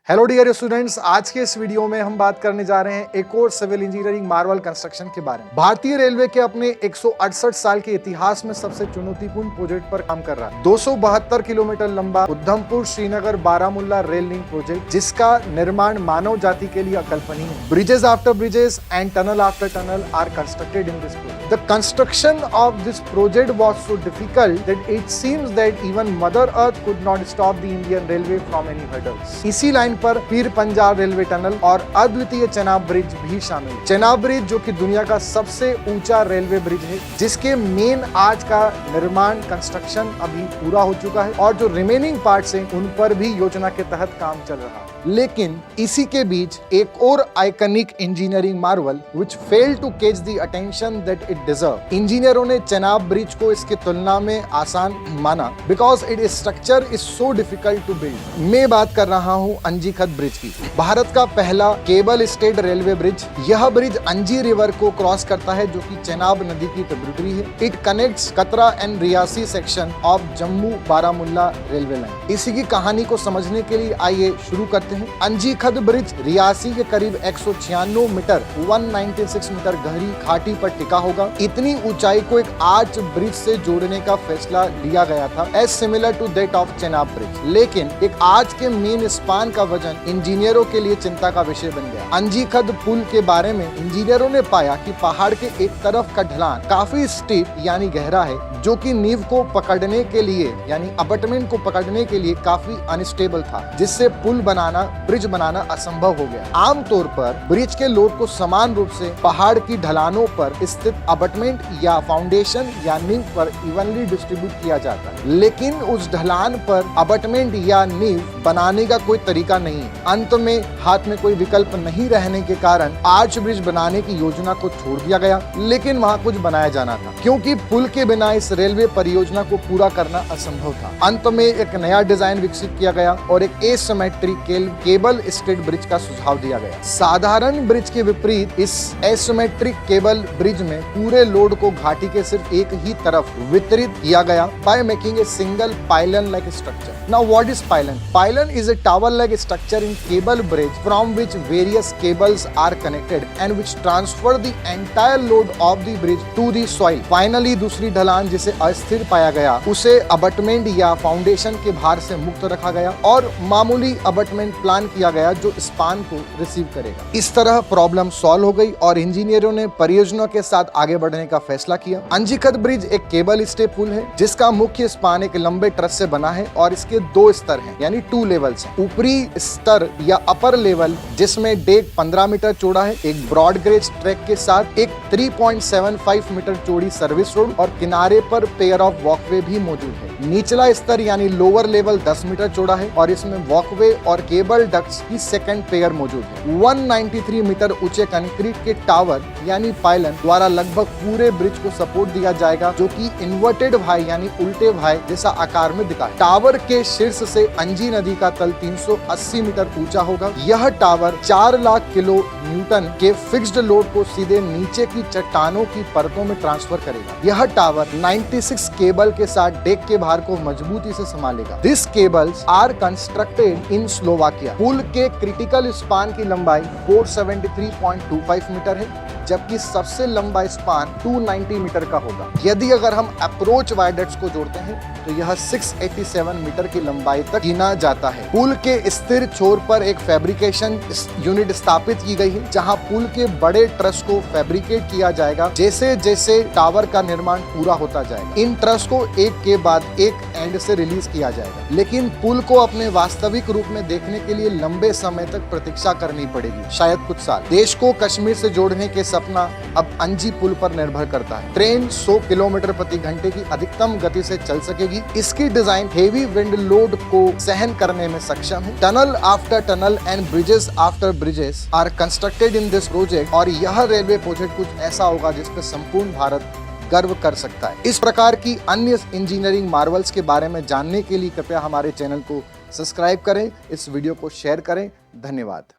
Hello dear students, आज के इस वीडियो में हम बात करने जा रहे हैं एक और सिविल इंजीनियरिंग मार्वल कंस्ट्रक्शन के बारे में। भारतीय रेलवे के अपने 168 साल के इतिहास में सबसे चुनौतीपूर्ण प्रोजेक्ट पर काम कर रहा है। 272 किलोमीटर लंबा Udhampur Srinagar Baramulla rail link project, जिसका निर्माण मानव जाति के लिए अकल्पनीय है। Bridges after bridges and tunnel after tunnel are constructed in this project. The construction of this project was so difficult that it seems that even mother earth could not stop the Indian railway from any hurdles. इसी लाइन पर Pir Punjab railway tunnel और अद्वितीय Chenab bridge भी शामिल है। Chenab bridge जो कि दुनिया का सबसे ऊंचा रेलवे ब्रिज है, जिसके मेन आज का निर्माण कंस्ट्रक्शन अभी पूरा हो चुका है और जो रिमेनिंग पार्ट्स हैं उन पर भी योजना के तहत काम चल रहा है। लेकिन इसी के बीच एक और iconic engineering marvel which failed to catch the attention that it deserve. इंजीनियरों ने चेनाब ब्रिज को इसके तुलना में आसान माना because it structure is so difficult to build. मैं बात कर रहा हूँ अंजीखत ब्रिज की, भारत का पहला केबल स्टेड रेलवे ब्रिज। यह ब्रिज अंजी रिवर को क्रॉस करता है जो कि चेनाब नदी की ट्रिब्यूटरी है। इट कनेक्ट्स कतरा and Reasi section of Jammu Baramulla railway line. इसी की कहानी को समझने के लिए आइए शुरू करते हैं। अंजीखत ब्रिज रियासी के करीब 196 मीटर 196 मीटर गहरी घाटी पर टिका होगा। इतनी ऊंचाई को एक आर्च ब्रिज से जोड़ने का फैसला लिया गया था as similar to that of Chenab bridge. लेकिन एक आर्च के मेन स्पान का वजन इंजीनियरों के लिए चिंता का विषय बन गया। अंजीखत पुल के बारे में इंजीनियरों ने पाया कि पहाड़ के एक तरफ का ढलान काफी स्टीप यानी गहरा है, जो कि नींव को पकड़ने के लिए यानी अबटमेंट को पकड़ने के लिए काफी अनस्टेबल था, जिससे पुल बनाना ब्रिज बनाना असंभव हो गया। आमतौर पर ब्रिज के लोड को समान रूप से पहाड़ की ढलानों पर स्थित अबटमेंट या फाउंडेशन या नींव पर इवनली डिस्ट्रीब्यूट किया जाता है, लेकिन उस ढलान पर अबटमेंट या नींव बनाने का कोई तरीका नहीं है। अंत में हाथ में कोई विकल्प नहीं रहने के कारण आर्च ब्रिज बनाने की योजना को छोड़ दिया गया, लेकिन वहाँ कुछ बनाया जाना था क्योंकि पुल के बिना इस रेलवे परियोजना को पूरा करना असंभव था। अंत में एक नया डिजाइन विकसित किया गया और एक एसिमेट्रिक केबल स्टेड ब्रिज का सुझाव दिया गया। साधारण ब्रिज के विपरीत इस एसिमेट्रिक केबल ब्रिज में पूरे लोड को घाटी के सिर्फ एक ही तरफ वितरित किया गया by making a single pylon like structure. Now what is pylon? Pylon is a tower-like structure in cable bridge from which various cables are connected and which transfer the entire load of the bridge to the soil. Finally, दूसरी ढलान जिसे अस्थिर पाया गया उसे abutment या foundation के भार से मुक्त रखा गया और मामूली अबटमेंट प्लान किया गया जो स्पान को रिसीव करेगा। इस तरह प्रॉब्लम सॉल्व हो गई और इंजीनियरों ने परियोजना के साथ आगे बढ़ने का फैसला किया। अंजीखत ब्रिज एक केबल स्टे पुल है जिसका मुख्य स्पान एक लंबे ट्रस से बना है और इसके दो स्तर हैं यानी 2 लेवल्स हैं। ऊपरी स्तर या अपर लेवल जिसमें डेक 15 मीटर चौड़ा है, एक ब्रॉड गेज ट्रैक के साथ एक 3.75 मीटर चौड़ी सर्विस रोड और किनारे पर पेयर ऑफ वॉकवे भी मौजूद है। निचला स्तर यानी लोअर लेवल 10 मीटर चौड़ा है और इसमें वॉकवे और केबल डक्ट्स की सेकंड पेयर मौजूद है। 193 मीटर ऊंचे कंक्रीट के टावर यानी पाइलन द्वारा लगभग पूरे ब्रिज को सपोर्ट दिया जाएगा, जो कि इन्वर्टेड वाई यानी उल्टे वाई जैसा आकार में दिखा है। टावर के शीर्ष से अंजी नदी का तल 380 मीटर ऊंचा होगा। यह टावर 4 लाख किलो न्यूटन के फिक्स्ड लोड को सीधे नीचे की चट्टानों की परतों में ट्रांसफर करेगा। यह टावर 96 केबल के साथ डेक के भार को मजबूती से संभालेगा। This cables are constructed in Slovakia. पुल के क्रिटिकल स्पान की लंबाई 473.25 मीटर है, जबकि सबसे लंबा स्पान 290 मीटर का होगा। यदि अगर हम अप्रोच वायडक्ट्स को जोड़ते हैं तो यह 687 मीटर की लंबाई तक गिना जाता है। पुल के स्थिर छोर पर एक फैब्रिकेशन यूनिट स्थापित की गई है, जहां पुल के बड़े ट्रस को फैब्रिकेट किया जाएगा जैसे जैसे टावर का निर्माण पूरा होता जाएगा। इन ट्रस को एक के बाद एक एंड से रिलीज किया जाएगा, लेकिन पुल को अपने वास्तविक रूप में देखने के लिए लंबे समय तक प्रतीक्षा करनी पड़ेगी, शायद कुछ साल। देश को कश्मीर से जोड़ने के सपना अब अंजी पुल पर निर्भर करता है। ट्रेन 100 किलोमीटर प्रति घंटे की अधिकतम गति से चल सकेगी। इसकी डिजाइन हेवी विंड लोड को सहन करने में सक्षम है। Tunnel after tunnel and bridges after bridges are constructed in this project और यह रेलवे प्रोजेक्ट कुछ ऐसा होगा जिस पर संपूर्ण भारत गर्व कर सकता है। इस प्रकार की अन्य इंजीनियरिंग मार्वल्स के बारे में जानने के लिए कृपया हमारे चैनल को सब्सक्राइब करें, इस वीडियो को शेयर करें। धन्यवाद।